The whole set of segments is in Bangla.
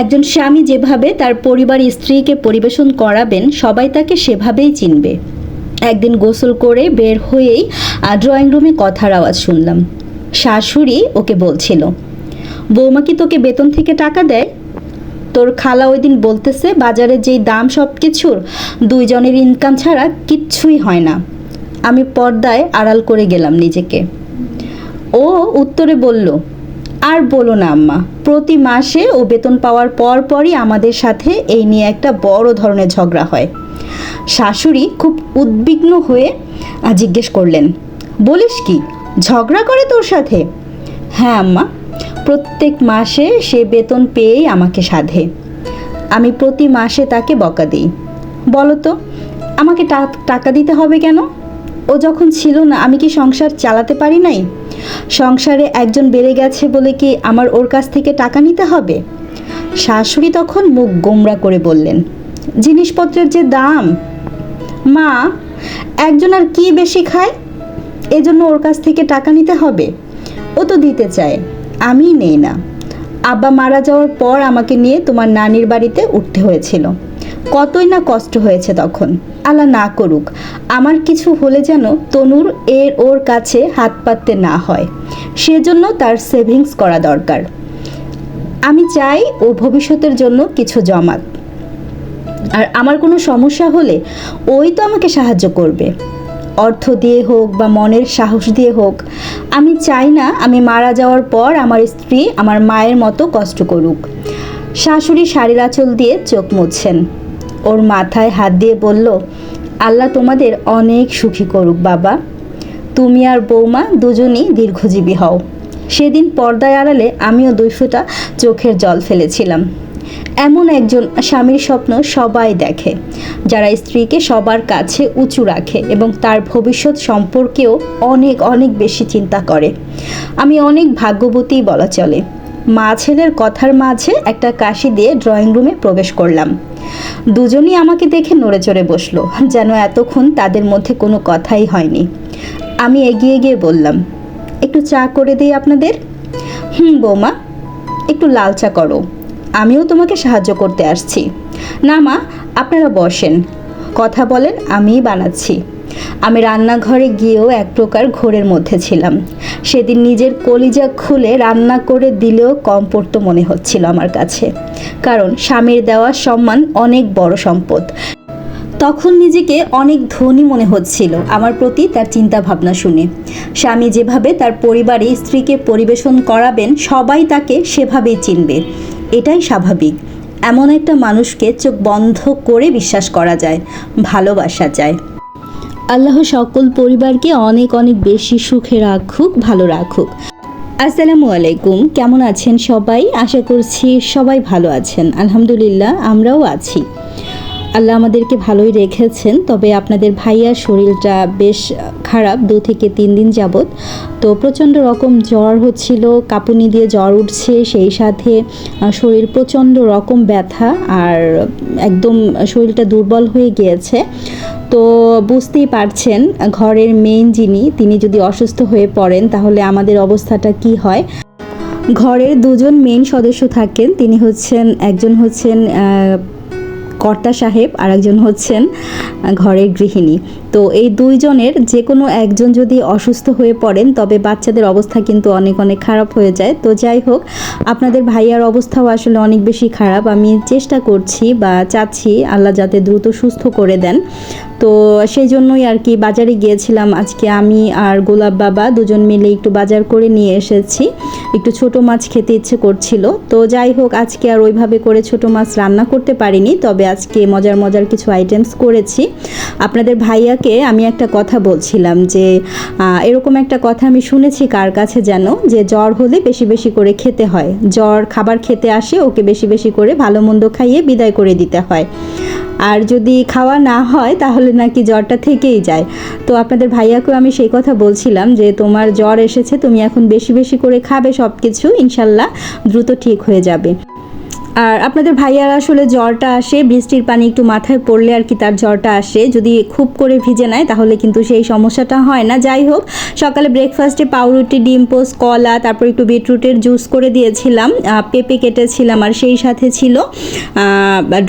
একজন স্বামী যেভাবে তার পরিবার স্ত্রীকে পরিবেশন করাবেন সবাই তাকে সেভাবেই চিনবে। একদিন গোসল করে বের হয়েই ড্রয়িং রুমে কথার আওয়াজ শুনলাম। শাশুড়ি ওকে বলছিল, বৌমা কি তোকে বেতন থেকে টাকা দেয়? তোর খালা ওই দিন বলতেছে বাজারে যেই দাম সব কিছুর, দুইজনের ইনকাম ছাড়া কিচ্ছুই হয় না। আমি পর্দায় আড়াল করে গেলাম নিজেকে। ও উত্তরে বলল, আর বলো না আম্মা, প্রতি মাসে ও বেতন পাওয়ার পরই আমাদের সাথে এই নিয়ে একটা বড় ধরনের ঝগড়া হয়। শাশুড়ি খুব উদ্বিগ্ন হয়ে জিজ্ঞেস করলেন, বলিস কি, ঝগড়া করে তোর সাথে? হ্যাঁ আম্মা, প্রত্যেক মাসে সে বেতন পেয়েই আমাকে সাধে। আমি প্রতি মাসে তাকে বকা দিই। বলো তো, আমাকে টাকা দিতে হবে কেন? ও যখন ছিল না আমি কি সংসার চালাতে পারি নাই? সংসারে একজন বেড়ে গেছে বলে কি আমার ওর কাছ থেকে টাকা নিতে হবে? শাশুড়ি তখন মুখ গোমড়া করে বললেন, জিনিসপত্রের যে দাম, মা একজন আর কি বেশি খায়, এজন্য ওর কাছ থেকে টাকা নিতে হবে? ও তো দিতে চায়, আমিই নেই না। আব্বা মারা যাওয়ার পর আমাকে নিয়ে তোমার নানির বাড়িতে উঠতে হয়েছিল, কতই না কষ্ট হয়েছে তখন। আল্লাহ না করুক আমার কিছু হলে যেন তনুর ওর কাছে হাত পাততে না হয়, সেজন্য তার সেভিংস করা দরকার। আমি চাই ও ভবিষ্যতের জন্য কিছু জমাত, আর আমার কোনো সমস্যা হলে ওই তো আমাকে সাহায্য করবে, অর্থ দিয়ে হোক বা মনের সাহস দিয়ে হোক। আমি চাই না আমি মারা যাওয়ার পর আমার স্ত্রী আমার মায়ের মতো কষ্ট করুক। শাশুড়ি শাড়ির আঁচল দিয়ে চোখ মুছছেন, ওর মাথায় হাত দিয়ে বলল, আল্লাহ তোমাদের অনেক সুখী করুক বাবা, তুমি আর বৌমা দুজনই দীর্ঘজীবী হও। সেদিন পর্দায় আড়ালে আমিও 2 ফোঁটা চোখের জল ফেলেছিলাম। এমন একজন স্বামীর স্বপ্ন সবাই দেখে, যারা স্ত্রীকে সবার কাছে উঁচু রাখে এবং তার ভবিষ্যৎ সম্পর্কেও অনেক অনেক বেশি চিন্তা করে। আমি অনেক ভাগ্যবতী বলা চলে। মা ছেলের কথার মাঝে একটা কাশি দিয়ে ড্রয়িং রুমে প্রবেশ করলাম। দুজনই আমাকে দেখে নড়ে চড়ে বসলো, যেন এতক্ষণ তাদের মধ্যে কোনো কথাই হয়নি। আমি এগিয়ে গিয়ে বললাম, একটু চা করে দিই আপনাদের? বৌমা, একটু লাল চা করো, আমিও তোমাকে সাহায্য করতে আসছি। না মা, আপনারা বসেন, কথা বলেন, আমিই বানাচ্ছি। আমি রান্নাঘরে গিয়েও এক প্রকার ঘোরের মধ্যে ছিলাম। সেদিন নিজের কলিজা খুলে রান্না করে দিলেও কম পড়তো মনে হচ্ছিল আমার কাছে, কারণ স্বামীর দেওয়া সম্মান অনেক বড় সম্পদ। তখন নিজেকে অনেক ধনী মনে হচ্ছিল আমার প্রতি তার চিন্তা ভাবনা শুনে। স্বামী যেভাবে তার পরিবারে স্ত্রীকে পরিবেশন করাবেন সবাই তাকে সেভাবেই চিনবে, এটাই স্বাভাবিক। এমন একটা মানুষকে চোখ বন্ধ করে বিশ্বাস করা যায়, ভালোবাসা যায়। আল্লাহ সকল পরিবারকে অনেক অনেক বেশি সুখে রাখুক, ভালো রাখুক। আসসালামু আলাইকুম, কেমন আছেন সবাই? আশা করছি সবাই ভালো আছেন। আলহামদুলিল্লাহ, আমরাও আছি। আল্লাহ আমাদেরকে ভালোই রেখেছেন। তবে আপনাদের ভাইয়ার শরীরটা বেশ খারাপ 2 থেকে 3 দিন যাবৎ। তো প্রচণ্ড রকম জ্বর হচ্ছিল, কাঁপুনি দিয়ে জ্বর উঠছে, সেই সাথে শরীর প্রচণ্ড রকম ব্যথা, আর একদম শরীরটা দুর্বল হয়ে গিয়েছে। তো বুঝতেই পারছেন, ঘরের মেইন তিনি যদি অসুস্থ হয়ে পড়েন তাহলে আমাদের অবস্থাটা কি হয়। ঘরের 2 জন মেইন সদস্য থাকেন, তিনি হচ্ছেন, একজন হচ্ছেন কর্তা সাহেব আর একজন হচ্ছেন ঘরের গৃহিণী। তো এই 2 জনের যে কোনো একজন যদি অসুস্থ হয়ে পড়েন তবে বাচ্চাদের অবস্থা কিন্তু অনেক অনেক খারাপ হয়ে যায়। তো যাই হোক, আপনাদের ভাইয়ার অবস্থাও আসলে অনেক বেশি খারাপ। আমি চেষ্টা করছি বা চাচ্ছি আল্লাহ যাতে দ্রুত সুস্থ করে দেন। তো সেই জন্যই আর কি বাজারে গিয়েছিলাম আজকে। আমি আর গোলাপ বাবা 2 জন মিলে একটু বাজার করে নিয়ে এসেছি। একটু ছোট মাছ খেতে ইচ্ছে করছিল। তো যাই হোক, আজকে আর ওইভাবে করে ছোট মাছ রান্না করতে পারিনি, তবে আজকে মজার মজার কিছু আইটেমস করেছি। আপনাদের ভাইয়াকে আমি একটা কথা বলছিলাম যে এরকম একটা কথা আমি শুনেছি কার কাছে যেন, যে জ্বর হলে বেশি বেশি করে খেতে হয়। জ্বর খাবার খেতে আসে, ওকে বেশি বেশি করে ভালো মন্দ খাইয়ে বিদায় করে দিতে হয়, আর যদি খাওয়া না হয় তাহলে নাকি জ্বরটা থেকেই যায়। তো আপনাদের ভাইয়াকেও আমি সেই কথা বলছিলাম যে তোমার জ্বর এসেছে, তুমি এখন বেশি বেশি করে খাবে সব কিছু, ইনশাল্লাহ দ্রুত ঠিক হয়ে যাবে। আর আপনাদের ভাইয়ার আসলে জ্বরটা আসে বৃষ্টির পানি একটু মাথায় পড়লে আর কি তার জ্বরটা আসে, যদি খুব করে ভিজে নেয় তাহলে কিন্তু সেই সমস্যাটা হয় না। যাই হোক, সকালে ব্রেকফাস্টে পাউরুটি, ডিম পোস্ট, কলা, তারপর একটু বিটরুটের জুস করে দিয়েছিলাম, পেঁপে কেটেছিলাম, আর সেই সাথে ছিল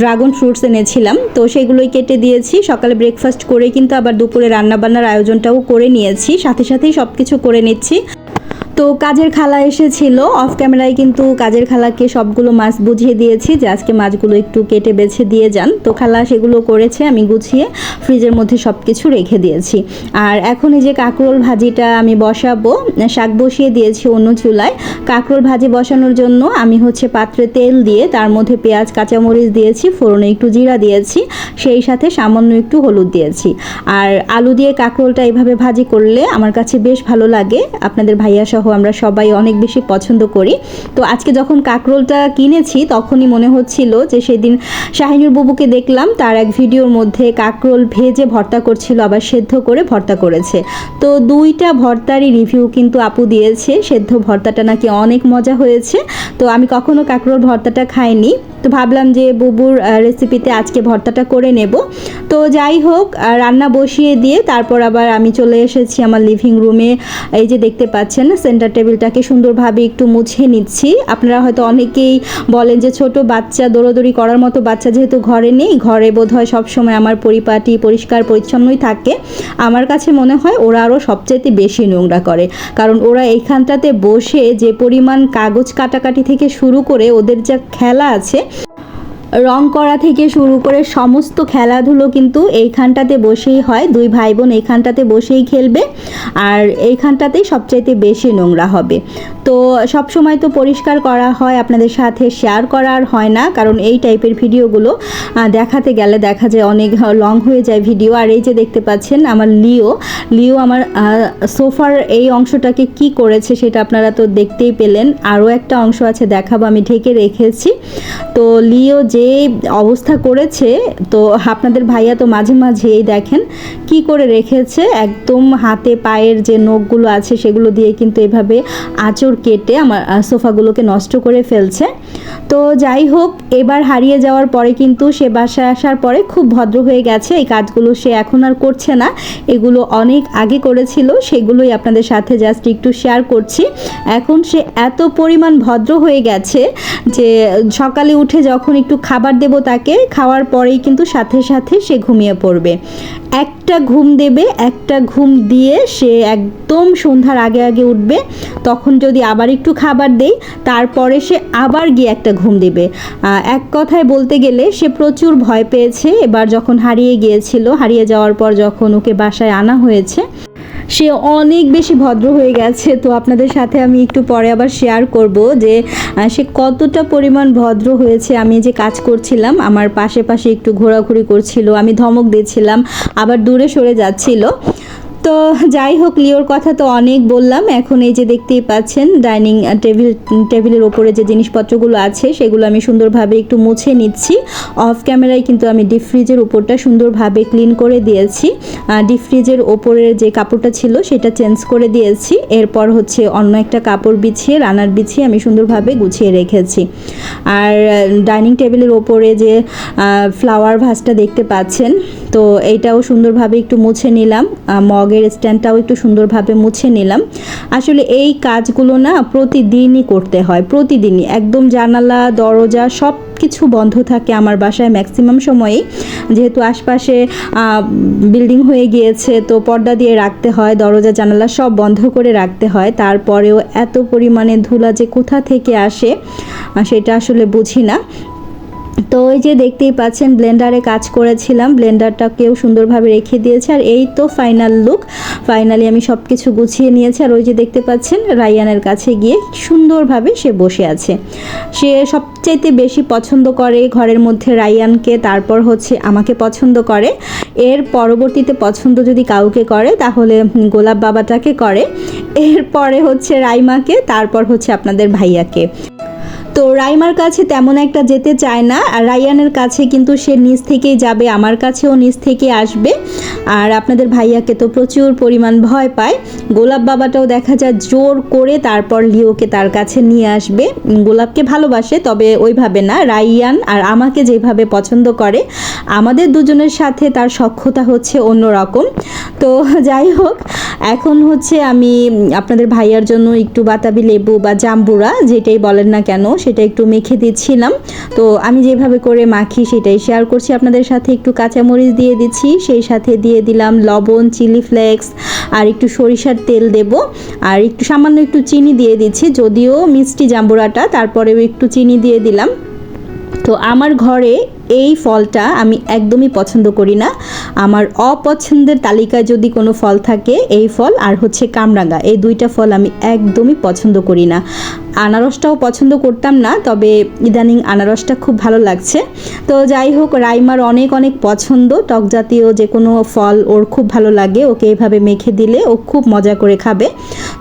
ড্রাগন ফ্রুটস এনেছিলাম, তো সেগুলোই কেটে দিয়েছি। সকালে ব্রেকফাস্ট করে কিন্তু আবার দুপুরে রান্নাবান্নার আয়োজনটাও করে নিয়েছি, সাথে সাথেই সব কিছু করে নিচ্ছি। তো কাজের খালা এসেছিল, অফ ক্যামেরায় কিন্তু কাজের খালাকে সবগুলো মাছ বুঝিয়ে দিয়েছি যে আজকে মাছগুলো একটু কেটে বেছে দিয়ে যান। তো খালা সেগুলো করেছে, আমি গুছিয়ে ফ্রিজের মধ্যে সব কিছু রেখে দিয়েছি। আর এখন এই যে কাঁকরোল ভাজিটা আমি বসাবো, শাক বসিয়ে দিয়েছি অন্য চুলায়। কাঁকরোল ভাজি বসানোর জন্য আমি হচ্ছে পাত্রে তেল দিয়ে তার মধ্যে পেঁয়াজ, কাঁচামরিচ দিয়েছি, ফোড়নে একটু জিরা দিয়েছি, সেই সাথে সামান্য একটু হলুদ দিয়েছি। আর আলু দিয়ে কাঁকরোলটা এইভাবে ভাজি করলে আমার কাছে বেশ ভালো লাগে, আপনাদের ভাইয়া সহ আমরা সবাই অনেক বেশি পছন্দ করি। তো আজকে যখন কাঁকরোলটা কিনেছি তখনই মনে হচ্ছিল যে সেদিন শাহিনুর বুবুকে দেখলাম তার এক ভিডিওর মধ্যে কাঁকরোল ভেজে ভর্তা করছিল, আবার সেদ্ধ করে ভর্তা করেছে। তো দুইটা ভর্তারই রিভিউ কিন্তু আপু দিয়েছে, সেদ্ধ ভর্তাটা নাকি অনেক মজা হয়েছে। তো আমি কখনো কাঁকরোল ভর্তাটা খাইনি, তো ভাবলাম যে বুবুর রেসিপিতে আজকে ভর্তাটা করে নেব। তো যাই হোক, রান্না বসিয়ে দিয়ে তারপর আবার আমি চলে এসেছি আমার লিভিং রুমে। এই যে দেখতে পাচ্ছেন সেন্টার টেবিলটাকে সুন্দরভাবে একটু মুছে নিচ্ছি। আপনারা হয়তো অনেকেই বলেন যে ছোট বাচ্চা, দৌড়াদৌড়ি করার মতো বাচ্চা যেহেতু ঘরে নেই, ঘরে বোধহয় সবসময় আমার পরিপাটি পরিষ্কার পরিচ্ছন্নই থাকে। আমার কাছে মনে হয় ওরা আরও সবচাইতে বেশি নোংরা করে, কারণ ওরা এইখানটাতে বসে যে পরিমাণ কাগজ কাটাকাটি থেকে শুরু করে ওদের যা খেলা আছে, রং করা থেকে শুরু করে সমস্ত খেলাধুলো কিন্তু এইখানটাতে বসেই হয়। দুই ভাই বোন এইখানটাতে বসেই খেলবে, আর এইখানটাতেই সবচাইতে বেশি নোংরা হবে। তো সব সময় তো পরিষ্কার করা হয়, আপনাদের সাথে শেয়ার করা আর হয় না, কারণ এই টাইপের ভিডিওগুলো দেখাতে গেলে দেখা যায় অনেক লং হয়ে যায় ভিডিও। আর এই যে দেখতে পাচ্ছেন আমার লিও আমার সোফার এই অংশটাকে কি করেছে সেটা আপনারা তো দেখতেই পেলেন। আরও একটা অংশ আছে, দেখাবো, আমি ঢেকে রেখেছি। তো লিও যে অবস্থা করেছে, তো আপনাদের ভাইয়া তো মাঝে মাঝে এই দেখেন কি করে রেখেছে, একদম হাতে পায়ের যে নখগুলো আছে সেগুলো দিয়ে কিন্তু এভাবে আঁচড় কেটে আমার সোফাগুলোকে নষ্ট করে ফেলছে। তো যাই হোক, এবার হারিয়ে যাওয়ার পরে কিন্তু সে বাসায় আসার পরে খুব ভদ্র হয়ে গেছে। এই কাজগুলো সে এখন আর করছে না, এগুলো অনেক আগে করেছিল, সেগুলোই আপনাদের সাথে জাস্ট একটু শেয়ার করছি। এখন সে এত পরিমাণ ভদ্র হয়ে গেছে যে সকালে উঠে যখন একটু খাবার দেব তাকে, খাওয়ার পরেই কিন্তু সাথে সাথে সে ঘুমিয়ে পড়বে। একটা ঘুম দেবে, একটা ঘুম দিয়ে সে একদম সন্ধ্যার আগে আগে উঠবে, তখন যদি আবার একটু খাবার দেই তারপরে সে আবার গিয়ে একটা ঘুম দেবে। এক কথায় বলতে গেলে সে প্রচুর ভয় পেয়েছে এবার যখন হারিয়ে গিয়েছিল। হারিয়ে যাওয়ার পর যখন ওকে বাসায় আনা হয়েছে সে অনেক বেশি ভদ্র হয়ে গেছে। তো আপনাদের সাথে আমি একটু পরে আবার শেয়ার করব যে সে কতটা পরিমাণ ভদ্র হয়েছে। আমি যে কাজ করছিলাম, আমার পাশে পাশে একটু ঘোরাঘুরি করছিল, আমি ধমক দিচ্ছিলাম, আবার দূরে সরে যাচ্ছিল। তো যাই হোক, লিওর কথা তো অনেক বললাম। এখন এই যে দেখতেই পাচ্ছেন ডাইনিং টেবিলের ওপরে যে জিনিসপত্রগুলো আছে সেগুলো আমি সুন্দরভাবে একটু মুছে নিচ্ছি। অফ ক্যামেরায় কিন্তু আমি ডিপ ফ্রিজের ওপরটা সুন্দরভাবে ক্লিন করে দিয়েছি। ডিপ ফ্রিজের ওপরের যে কাপড়টা ছিল সেটা চেঞ্জ করে দিয়েছি। এরপর হচ্ছে অন্য একটা কাপড় বিছিয়ে, রানার বিছিয়ে আমি সুন্দরভাবে গুছিয়ে রেখেছি। আর ডাইনিং টেবিলের ওপরে যে ফ্লাওয়ার ভাসটা দেখতে পাচ্ছেন, তো এইটাও সুন্দরভাবে একটু মুছে নিলাম। মগের স্ট্যান্ডটাও একটু সুন্দরভাবে মুছে নিলাম। আসলে এই কাজগুলো না প্রতিদিনই করতে হয়, প্রতিদিনই। একদম জানালা দরজা সব কিছু বন্ধ থাকে আমার বাসায় ম্যাক্সিমাম সময়ই, যেহেতু আশপাশে বিল্ডিং হয়ে গিয়েছে, তো পর্দা দিয়ে রাখতে হয়, দরজা জানালা সব বন্ধ করে রাখতে হয়। তারপরেও এত পরিমাণে ধুলা যে কোথা থেকে আসে সেটা আসলে বুঝি না। তো ওই যে দেখতেই পাচ্ছেন ব্লেন্ডারে কাজ করেছিলাম, ব্লেন্ডারটাকেও সুন্দরভাবে রেখে দিয়েছে। আর এই তো ফাইনাল লুক, ফাইনালি আমি সব কিছু গুছিয়ে নিয়েছি। আর ওই যে দেখতে পাচ্ছেন রায়ানের কাছে গিয়ে সুন্দরভাবে সে বসে আছে। সে সবচাইতে বেশি পছন্দ করে ঘরের মধ্যে রায়ানকে, তারপর হচ্ছে আমাকে পছন্দ করে। এর পরবর্তীতে পছন্দ যদি কাউকে করে তাহলে গোলাপ বাবাটাকে করে, এরপরে হচ্ছে রাইমাকে, তারপর হচ্ছে আপনাদের ভাইয়াকে। তো রাইমার কাছে তেমন একটা যেতে চায় না, আর রায়ানের কাছে কিন্তু সে নিজ থেকেই যাবে, আমার কাছেও নিজ থেকে আসবে। আর আপনাদের ভাইয়াকে তো প্রচুর পরিমাণ ভয় পায়। গোলাপ বাবাটাও দেখা যায় জোর করে তারপর লিওকে তার কাছে নিয়ে আসবে। গোলাপকে ভালোবাসে, তবে ওইভাবে না, রাইয়ান আর আমাকে যেভাবে পছন্দ করে, আমাদের দুজনের সাথে তার সখ্যতা হচ্ছে অন্যরকম। তো যাই হোক, এখন হচ্ছে আমি আপনাদের ভাইয়ার জন্য একটু বাতাবি লেবু বা জাম্বুরা যেটাই বলেন না কেন সেটা একটু মেখে দিচ্ছিলাম। তো আমি যেভাবে করে মাখি সেটাই শেয়ার করছি আপনাদের সাথে। একটু কাঁচামরিচ দিয়ে দিচ্ছি, সেই সাথে দিয়ে দিলাম লবণ, চিলি ফ্লেক্স আর একটু সরিষার তেল দেব, আর একটু সামান্য একটু চিনি দিয়ে দিচ্ছি, যদিও মিষ্টি জাম্বুরাটা, তারপরেও একটু চিনি দিয়ে দিলাম। তো আমার ঘরে এই ফলটা আমি একদমই পছন্দ করি না। আমার অপছন্দের তালিকায় যদি কোনো ফল থাকে এই ফল আর হচ্ছে কামরাঙা, এই দুইটা ফল আমি একদমই পছন্দ করি না। আনারসটাও পছন্দ করতাম না, তবে ইদানিং আনারসটা খুব ভালো লাগছে। তো যাই হোক, রাইমার অনেক অনেক পছন্দ টক জাতীয় যে কোনো ফল, ওর খুব ভালো লাগে, ওকে এইভাবে মেখে দিলে ও খুব মজা করে খাবে।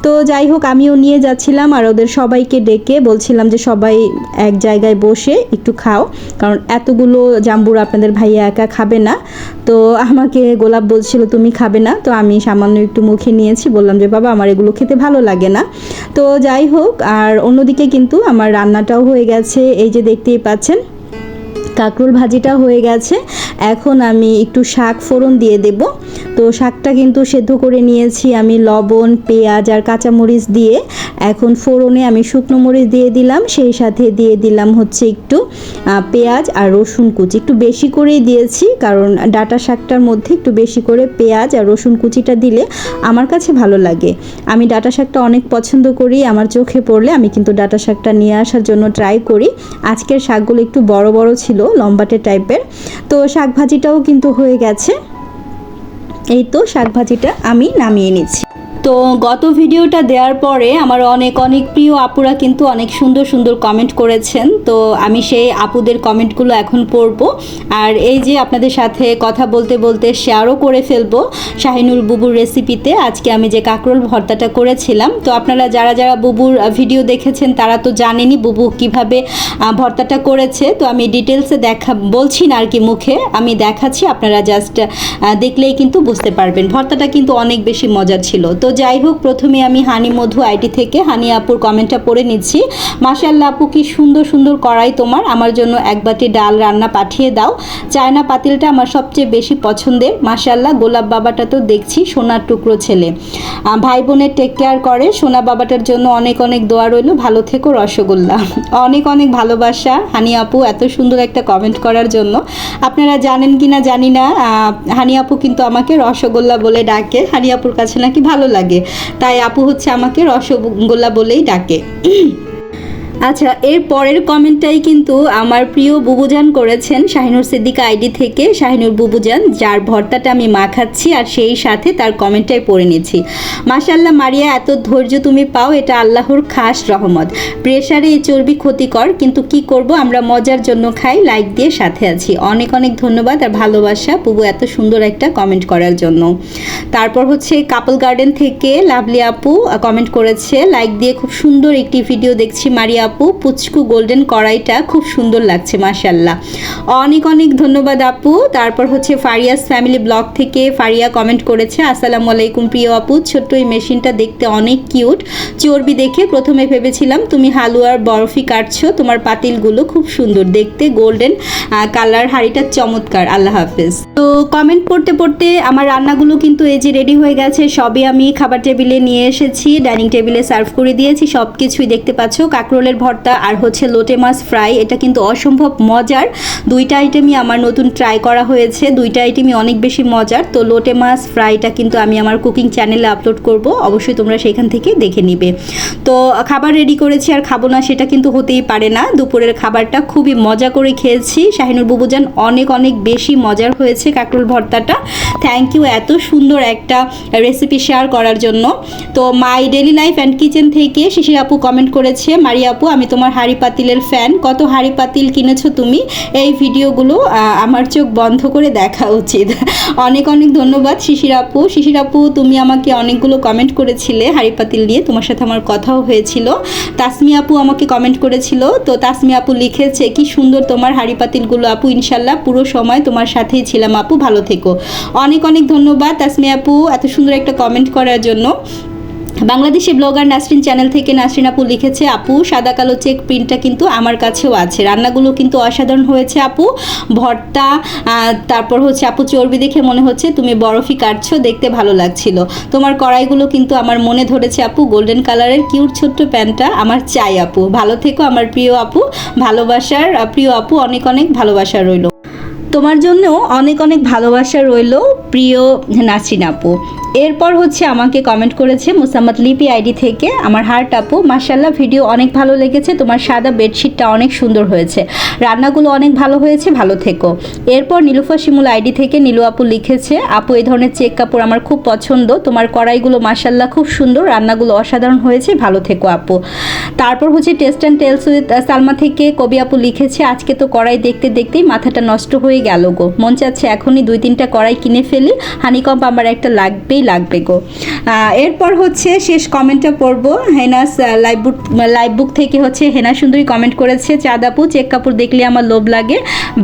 তো যাই হোক, আমিও নিয়ে যাচ্ছিলাম আর ওদের সবাইকে ডেকে বলছিলাম যে সবাই এক জায়গায় বসে একটু খাও, কারণ এতগুলো জাম্বুরা আপনাদের ভাইয়া একা খাবে না। তো আমাকে গোলাপ বলছিল তুমি খাবে না, তো আমি সামান্য একটু মুখে নিয়েছি, বললাম যে বাবা আমার এগুলো খেতে ভালো লাগে না। তো যাই হোক, আর অন্যদিকে কিন্তু আমার রান্নাটাও হয়ে গেছে, এই যে দেখতেই পাচ্ছেন কাঁকরোল ভাজিটা হয়ে গেছে। এখন আমি একটু শাক ফোড়ন দিয়ে দেব। তো শাকটা কিন্তু সেদ্ধ করে নিয়েছি আমি লবণ, পেঁয়াজ আর কাঁচামরিচ দিয়ে। এখন ফোড়নে আমি শুকনো মরিচ দিয়ে দিলাম, সেই সাথে দিয়ে দিলাম হচ্ছে একটু পেঁয়াজ আর রসুন কুচি, একটু বেশি করেই দিয়েছি, কারণ ডাঁটা শাকটার মধ্যে একটু বেশি করে পেঁয়াজ আর রসুন কুচিটা দিলে আমার কাছে ভালো লাগে। আমি ডাঁটা শাকটা অনেক পছন্দ করি, আমার চোখে পড়লে আমি কিন্তু ডাঁটা শাকটা নিয়ে আসার জন্য ট্রাই করি। আজকের শাকগুলো একটু বড় বড় ছিল, লম্বাটে টাইপের। তো শাক ভাজিটাও কিন্তু হয়ে গেছে। এই তো শাক ভাজিটা আমি নামিয়ে নিচ্ছি। তো গত ভিডিওটা দেওয়ার পরে আমার অনেক অনেক প্রিয় আপুরা কিন্তু অনেক সুন্দর সুন্দর কমেন্ট করেছেন। তো আমি সেই আপুদের কমেন্টগুলো এখন পড়ব, আর এই যে আপনাদের সাথে কথা বলতে বলতে শেয়ারও করে ফেলবো শাহিনুর বুবুর রেসিপিতে। আজকে আমি যে কাঁকরোল ভর্তাটা করেছিলাম, তো আপনারা যারা যারা বুবুর ভিডিও দেখেছেন তারা তো জানেনই বুবু কিভাবে ভর্তাটা করেছে। তো আমি ডিটেলসে বলছি না আর কি, মুখে আমি দেখাচ্ছি, আপনারা জাস্ট দেখলেই কিন্তু বুঝতে পারবেন। ভর্তাটা কিন্তু অনেক বেশি মজার ছিল। তো যাই হোক, প্রথমে আমি হানি মধু আইডি থেকে হানি আপুর কমেন্টটা পড়ে নিচ্ছি। মাশাআল্লাহ আপু, কি সুন্দর সুন্দর কড়াই তোমার, আমার জন্য এক বাটি ডাল রান্না পাঠিয়ে দাও। চায়না পাতিলটা আমার সবচেয়ে বেশি পছন্দের। মাশাআল্লাহ, গোলাপ বাবাটা তো দেখছি সোনার টুকরো ছেলে, ভাই বোনের টেক কেয়ার করে। সোনা বাবাটার জন্য অনেক অনেক দোয়া রইল, ভালো থেকো রসগোল্লা। অনেক অনেক ভালোবাসা হানি আপু এত সুন্দর একটা কমেন্ট করার জন্য। আপনারা জানেন কি না জানি না, হানি আপু কিন্তু আমাকে রসগোল্লা বলে ডাকে। হানি আপুর কাছে নাকি ভালো লাগে, তাই আপু হচ্ছে আমাকে রসগোল্লা বলেই ডাকে। আচ্ছা, এর পরের কমেন্টটাই কিন্তু আমার প্রিয় বুবুজান করেছেন শাহিনুর সিদ্দিকা আইডি থেকে। শাহিনুর বুবুজান, যার ভর্তাটা আমি মাখাচ্ছি আর সেই সাথে তার কমেন্টটাই পড়ে নিয়েছি। মাশাআল্লাহ মারিয়া, এত ধৈর্য তুমি পাও, এটা আল্লাহর খাস রহমত। প্রেশারে এই চর্বি ক্ষতিকর, কিন্তু কি করব, আমরা মজার জন্য খাই। লাইক দিয়ে সাথে আছি। অনেক অনেক ধন্যবাদ আর ভালোবাসা বুবু এত সুন্দর একটা কমেন্ট করার জন্য। তারপর হচ্ছে কাপল গার্ডেন থেকে লাভলি আপু কমেন্ট করেছে, লাইক দিয়ে খুব সুন্দর একটি ভিডিও দেখছি মারিয়া আপু, পুচকু গোল্ডেন কড়াইটা খুব সুন্দর লাগছে মাশাআল্লাহ। অনেক অনেক ধন্যবাদ আপু। তারপর হচ্ছে ফারিয়াস ফ্যামিলি ব্লগ থেকে ফারিয়া কমেন্ট করেছে, আসসালামু আলাইকুম প্রিয় আপু, ছোট্ট এই মেশিনটা দেখতে অনেক কিউট। চর্বি দেখে প্রথমে ভেবেছিলাম তুমি হালুয়ার বরফি কাটছো, তোমার পাতিলগুলো খুব সুন্দর দেখতে, গোল্ডেন কালার, হাঁড়িটা চমৎকার। আল্লাহ হাফেজ। তো কমেন্ট পড়তে পড়তে আমার রান্নাগুলো কিন্তু এই যে রেডি হয়ে গেছে, সবই আমি খাবার টেবিলে নিয়ে এসেছি, ডাইনিং টেবিলে সার্ভ করে দিয়েছি। সব কিছুই দেখতে পাচ্ছ, কাঁকরোলের ভর্তা আর হচ্ছে লোটে মাছ ফ্রাই, এটা কিন্তু অসম্ভব মজার। দুইটা আইটেমই আমার নতুন ট্রাই করা হয়েছে, দুইটা আইটেমই অনেক বেশি মজার। তো লোটে মাছ ফ্রাইটা কিন্তু আমি আমার কুকিং চ্যানেলে আপলোড করব, অবশ্যই তোমরা সেখান থেকে দেখে নিবে। তো খাবার রেডি করেছি আর খাবো না সেটা কিন্তু হতেই পারে না। দুপুরের খাবারটা খুবই মজা করে খেয়েছি। শাহিনুর বুবুজান, অনেক অনেক বেশি মজার হয়েছে কাঁকরোল ভর্তাটা। থ্যাংক ইউ এত সুন্দর একটা রেসিপি শেয়ার করার জন্য। তো মাই ডেলি লাইফ অ্যান্ড কিচেন থেকে শিশির আপু কমেন্ট করেছে, মারিয়া আপু আমি তোমার হাঁড়ি পাতিলের ফ্যান। কত হাঁড়ি পাতিল কিনেছো তুমি, এই ভিডিওগুলো আমার চোখ বন্ধ করে দেখা উচিত। অনেক অনেক ধন্যবাদ শিশির আপু। শিশির আপু তুমি আমাকে অনেকগুলো কমেন্ট করেছিলে হাঁড়ি পাতিল নিয়ে, তোমার সাথে আমার কথাও হয়েছিল। তাসমি আপু আমাকে কমেন্ট করেছিল, তো তাসমি আপু লিখেছে কি সুন্দর তোমার হাঁড়ি পাতিলগুলো আপু, ইনশাল্লাহ পুরো সময় তোমার সাথেই ছিলাম আপু, ভালো থেকো। অনেক অনেক ধন্যবাদ তাসমি আপু এত সুন্দর একটা কমেন্ট করার জন্য। বাংলাদেশি ব্লগার নাসরিন চ্যানেল থেকে নাসরিন আপু লিখেছে, আপু সাদা কালো চেক প্রিন্টটা কিন্তু আমার কাছেও আছে, রান্নাগুলো কিন্তু অসাধারণ হয়েছে আপু। ভর্তা, তারপর হচ্ছে আপু চর্বি দেখে মনে হচ্ছে তুমি বরফি কাটছো, দেখতে ভালো লাগছিল। তোমার কড়াইগুলো কিন্তু আমার মনে ধরেছে আপু, গোল্ডেন কালারের কিউট ছোট্ট প্যান্টটা আমার চাই আপু, ভালো থেকো আমার প্রিয় আপু, ভালোবাসার প্রিয় আপু, অনেক অনেক ভালোবাসা রইল তোমার জন্যও, অনেক অনেক ভালোবাসা রইল প্রিয় নাসরিন আপু। এরপর হচ্ছে আমাকে কমেন্ট করেছে মুসাম্মদ লিপি আইডি থেকে, আমার হার্ট আপু মাশাল্লাহ ভিডিও অনেক ভালো লেগেছে, তোমার সাদা বেডশিটটা অনেক সুন্দর হয়েছে, রান্নাগুলো অনেক ভালো হয়েছে, ভালো থেকো। এরপর নীলুফা শিমুল আইডি থেকে নীলু আপু লিখেছে, আপু এই ধরনের চেক কাপড় আমার খুব পছন্দ, তোমার কড়াইগুলো মাশাল্লাহ খুব সুন্দর, রান্নাগুলো অসাধারণ হয়েছে, ভালো থেকো আপু। তারপর হচ্ছে taste and tales with Salma থেকে কবি আপু লিখেছে, আজকে তো কড়াই দেখতে দেখতেই মাথাটা নষ্ট হয়ে গেল গো, মন চাচ্ছে এখনই 2-3টা কড়াই কিনে ফেলি, হানিকম্প আমার একটা লাগবে গো। এরপর হচ্ছে শেষ কমেন্টটা পড়বো, হেনাস লাইভ বুক থেকে হচ্ছে হেনা সুন্দরী কমেন্ট করেছে, চাঁদ আপু চেক কাপড় দেখলে আমার লোভ লাগে,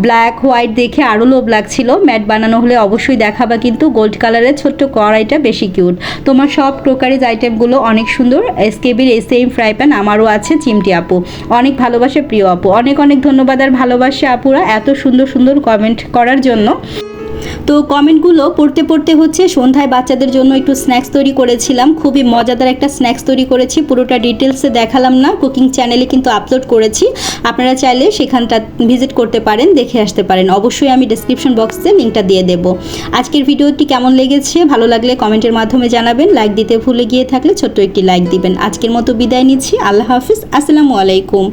ব্ল্যাক হোয়াইট দেখে আরও লোভ লাগছিল, ম্যাট বানানো হলে অবশ্যই দেখাবা, কিন্তু গোল্ড কালারের ছোট্ট কড়াইটা বেশি কিউট, তোমার সব ক্রোকারিজ আইটেমগুলো অনেক সুন্দর, এসকেবির এই সেম ফ্রাই প্যান আমারও আছে, চিমটি আপু অনেক ভালোবাসে প্রিয় আপু। অনেক অনেক ধন্যবাদ আর ভালোবাসে আপুরা এত সুন্দর সুন্দর কমেন্ট করার জন্য। তো কমেন্টগুলো পড়তে পড়তে হচ্ছে সন্ধ্যায় বাচ্চাদের জন্য একটু স্ন্যাক্স তৈরি করেছিলাম, খুবই মজাদার একটা স্ন্যাক্স তৈরি করেছি, পুরোটা ডিটেলসে দেখালাম না, কুকিং চ্যানেলে কিন্তু আপলোড করেছি, আপনারা চাইলে সেখানটা ভিজিট করতে পারেন, দেখে আসতে পারেন, অবশ্যই আমি ডেসক্রিপশন বক্সে লিঙ্কটা দিয়ে দেব। আজকের ভিডিওটি কেমন লেগেছে, ভালো লাগলে কমেন্টের মাধ্যমে জানাবেন, লাইক দিতে ভুলে গিয়ে থাকলে ছোট্ট একটি লাইক দিবেন। আজকের মতো বিদায় নিচ্ছি, আল্লাহ হাফিজ, আসসালামু আলাইকুম।